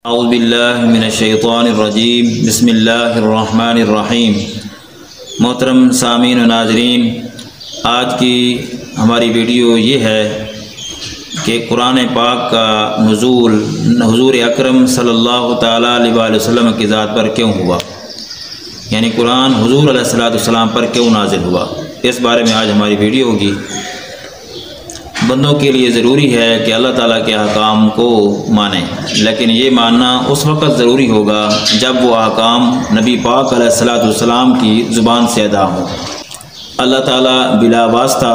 اعوذ باللہ من الشیطان الرجیم بسم اللہ الرحمن الرحیم۔ محترم سامعین و ناظرین، آج کی ہماری ویڈیو یہ ہے کہ قرآن پاک کا نزول حضور اکرم صلی اللہ تعالیٰ علیہ وآلہ وسلم کی ذات پر کیوں ہوا، یعنی قرآن حضور علیہ السلام پر کیوں نازل ہوا، اس بارے میں آج ہماری ویڈیو ہوگی۔ بندوں کے لیے ضروری ہے کہ اللہ تعالیٰ کے احکام کو مانیں، لیکن یہ ماننا اس وقت ضروری ہوگا جب وہ احکام نبی پاک علیہ السلام کی زبان سے ادا ہوں۔ اللہ تعالیٰ بلا واسطہ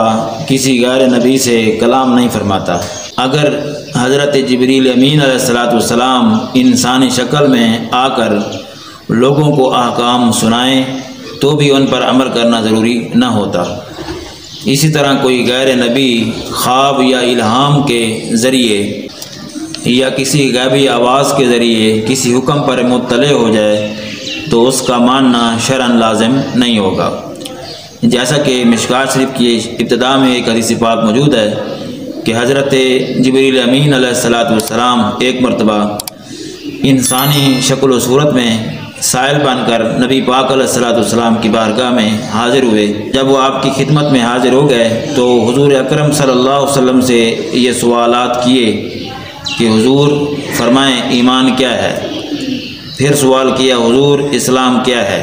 کسی غیر نبی سے کلام نہیں فرماتا۔ اگر حضرت جبریل امین علیہ السلام انسانی شکل میں آ کر لوگوں کو احکام سنائیں تو بھی ان پر عمل کرنا ضروری نہ ہوتا۔ اسی طرح کوئی غیر نبی خواب یا الہام کے ذریعے یا کسی غیبی آواز کے ذریعے کسی حکم پر مطلع ہو جائے تو اس کا ماننا شرعاً لازم نہیں ہوگا، جیسا کہ مشکوٰۃ شریف کی ابتدا میں ایک حدیث پاک موجود ہے کہ حضرت جبریل امین علیہ السلام ایک مرتبہ انسانی شکل و صورت میں سائل بن کر نبی پاک علیہ السلام کی بارگاہ میں حاضر ہوئے۔ جب وہ آپ کی خدمت میں حاضر ہو گئے تو حضور اکرم صلی اللہ علیہ وسلم سے یہ سوالات کیے کہ حضور فرمائیں ایمان کیا ہے، پھر سوال کیا حضور اسلام کیا ہے،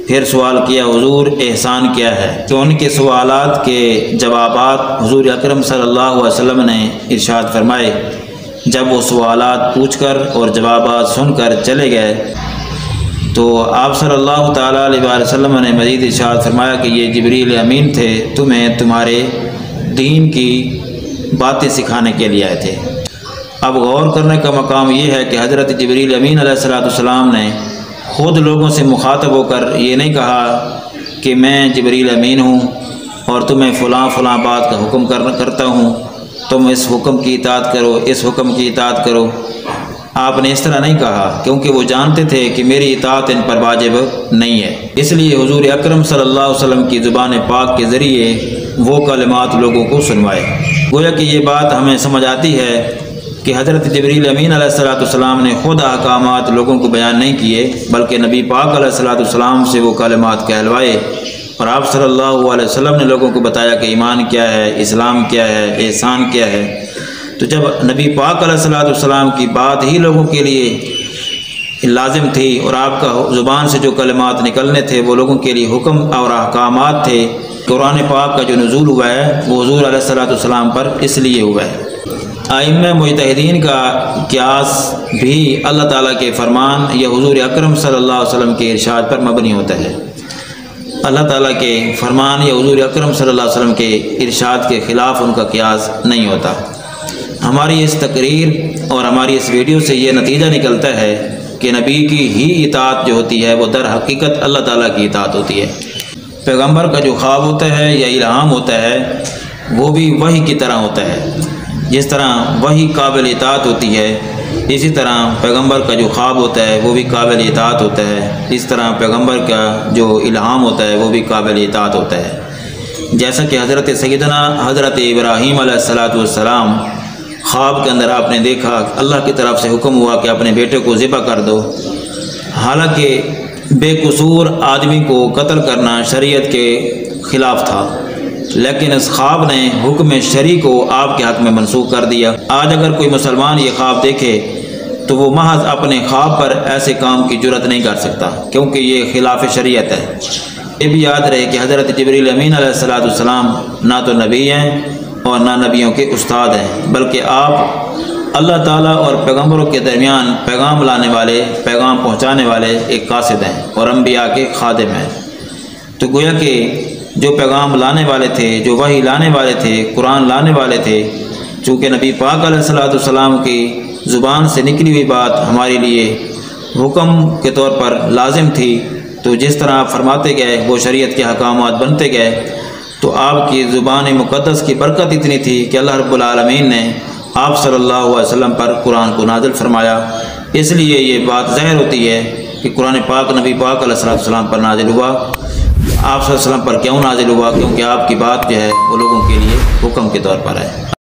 پھر سوال کیا حضور احسان کیا ہے۔ تو ان کے سوالات کے جوابات حضور اکرم صلی اللہ علیہ وسلم نے ارشاد فرمائے۔ جب وہ سوالات پوچھ کر اور جوابات سن کر چلے گئے تو آپ صلی اللہ تعالیٰ علیہ وآلہ وسلم نے مزید ارشاد فرمایا کہ یہ جبریل امین تھے، تمہیں تمہارے دین کی باتیں سکھانے کے لیے آئے تھے۔ اب غور کرنے کا مقام یہ ہے کہ حضرت جبریل امین علیہ السلام نے خود لوگوں سے مخاطب ہو کر یہ نہیں کہا کہ میں جبریل امین ہوں اور تمہیں فلاں فلاں بات کا حکم کرتا ہوں، تم اس حکم کی اطاعت کرو، اس حکم کی اطاعت کرو۔ آپ نے اس طرح نہیں کہا کیونکہ وہ جانتے تھے کہ میری اطاعت ان پر واجب نہیں ہے، اس لیے حضور اکرم صلی اللہ علیہ وسلم کی زبان پاک کے ذریعے وہ کلمات لوگوں کو سنوائے۔ گویا کہ یہ بات ہمیں سمجھ آتی ہے کہ حضرت جبریل امین علیہ السلام نے خود احکامات لوگوں کو بیان نہیں کیے، بلکہ نبی پاک علیہ السلام سے وہ کلمات کہلوائے اور آپ صلی اللہ علیہ وسلم نے لوگوں کو بتایا کہ ایمان کیا ہے، اسلام کیا ہے، احسان کیا ہے۔ تو جب نبی پاک علیہ السلام کی بات ہی لوگوں کے لیے لازم تھی اور آپ کا زبان سے جو کلمات نکلنے تھے وہ لوگوں کے لیے حکم اور احکامات تھے، قرآن پاک کا جو نزول ہوا ہے وہ حضور علیہ السلام پر اس لیے ہوا ہے۔ ائمہ مجتہدین کا قیاس بھی اللہ تعالیٰ کے فرمان یا حضور اکرم صلی اللہ علیہ وسلم کے ارشاد پر مبنی ہوتا ہے۔ اللہ تعالیٰ کے فرمان یا حضور اکرم صلی اللہ علیہ وسلم کے ارشاد کے خلاف ان کا قیاس نہیں ہوتا۔ ہماری اس تقریر اور ہماری اس ویڈیو سے یہ نتیجہ نکلتا ہے کہ نبی کی ہی اطاعت جو ہوتی ہے وہ در حقیقت اللہ تعالیٰ کی اطاعت ہوتی ہے۔ پیغمبر کا جو خواب ہوتا ہے یا الہام ہوتا ہے وہ بھی وحی کی طرح ہوتا ہے۔ جس طرح وحی قابل اطاعت ہوتی ہے اسی طرح پیغمبر کا جو خواب ہوتا ہے وہ بھی قابل اطاعت ہوتا ہے، اس طرح پیغمبر کا جو الہام ہوتا ہے وہ بھی قابل اطاعت ہوتا ہے۔ جیسا کہ حضرت سیدنا حضرت ابراہیم علیہ السلام خواب کے اندر آپ نے دیکھا اللہ کی طرف سے حکم ہوا کہ اپنے بیٹے کو ذبح کر دو، حالانکہ بے قصور آدمی کو قتل کرنا شریعت کے خلاف تھا، لیکن اس خواب نے حکم شرعی کو آپ کے حق میں منسوخ کر دیا۔ آج اگر کوئی مسلمان یہ خواب دیکھے تو وہ محض اپنے خواب پر ایسے کام کی جرت نہیں کر سکتا کیونکہ یہ خلاف شریعت ہے۔ یہ بھی یاد رہے کہ حضرت جبریل امین علیہ السلام نہ تو نبی ہیں اور نہ نبیوں کے استاد ہیں، بلکہ آپ اللہ تعالیٰ اور پیغمبروں کے درمیان پیغام لانے والے، پیغام پہنچانے والے ایک قاصد ہیں اور انبیاء کے خادم ہیں۔ تو گویا کہ جو پیغام لانے والے تھے، جو وحی لانے والے تھے، قرآن لانے والے تھے، چونکہ نبی پاک علیہ السلام کی زبان سے نکلی ہوئی بات ہمارے لیے حکم کے طور پر لازم تھی، تو جس طرح آپ فرماتے گئے وہ شریعت کے احکامات بنتے گئے، تو آپ کی زبان مقدس کی برکت اتنی تھی کہ اللہ رب العالمین نے آپ صلی اللہ علیہ وسلم پر قرآن کو نازل فرمایا۔ اس لیے یہ بات ظاہر ہوتی ہے کہ قرآن پاک نبی پاک علیہ السلام پر نازل ہوا۔ آپ صلی اللہ علیہ وسلم پر کیوں نازل ہوا؟ کیونکہ آپ کی بات جو ہے وہ لوگوں کے لیے حکم کے طور پر ہے۔